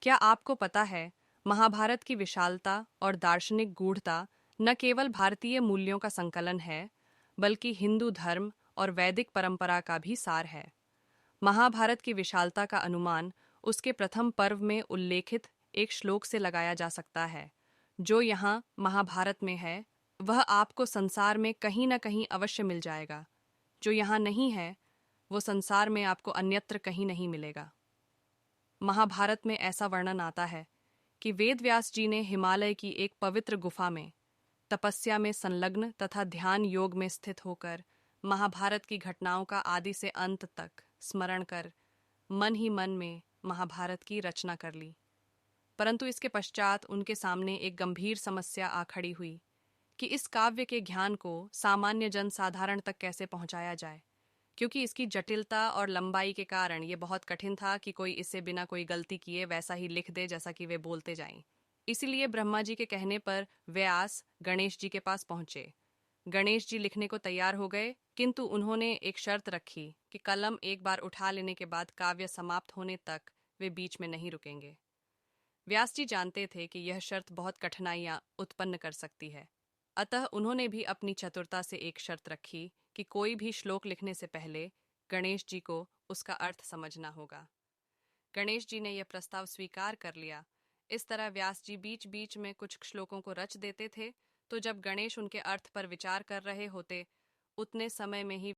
क्या आपको पता है, महाभारत की विशालता और दार्शनिक गूढ़ता न केवल भारतीय मूल्यों का संकलन है, बल्कि हिंदू धर्म और वैदिक परंपरा का भी सार है। महाभारत की विशालता का अनुमान उसके प्रथम पर्व में उल्लेखित एक श्लोक से लगाया जा सकता है। जो यहाँ महाभारत में है, वह आपको संसार में कहीं न कहीं अवश्य मिल जाएगा। जो यहाँ नहीं है, वो संसार में आपको अन्यत्र कहीं नहीं मिलेगा। महाभारत में ऐसा वर्णन आता है कि वेद व्यास जी ने हिमालय की एक पवित्र गुफा में तपस्या में संलग्न तथा ध्यान योग में स्थित होकर महाभारत की घटनाओं का आदि से अंत तक स्मरण कर मन ही मन में महाभारत की रचना कर ली। परंतु इसके पश्चात उनके सामने एक गंभीर समस्या आ खड़ी हुई कि इस काव्य के ज्ञान को सामान्य जन साधारण तक कैसे पहुंचाया जाए, क्योंकि इसकी जटिलता और लंबाई के कारण ये बहुत कठिन था कि कोई इसे बिना कोई गलती किए वैसा ही लिख दे जैसा कि वे बोलते जाएं। इसीलिए ब्रह्मा जी के कहने पर व्यास गणेश जी के पास पहुंचे। गणेश जी लिखने को तैयार हो गए, किंतु उन्होंने एक शर्त रखी कि कलम एक बार उठा लेने के बाद काव्य समाप्त होने तक वे बीच में नहीं रुकेंगे। व्यास जी जानते थे कि यह शर्त बहुत कठिनाइयां उत्पन्न कर सकती है, अतः उन्होंने भी अपनी चतुरता से एक शर्त रखी कि कोई भी श्लोक लिखने से पहले गणेश जी को उसका अर्थ समझना होगा। गणेश जी ने यह प्रस्ताव स्वीकार कर लिया। इस तरह व्यास जी बीच बीच में कुछ श्लोकों को रच देते थे, तो जब गणेश उनके अर्थ पर विचार कर रहे होते, उतने समय में ही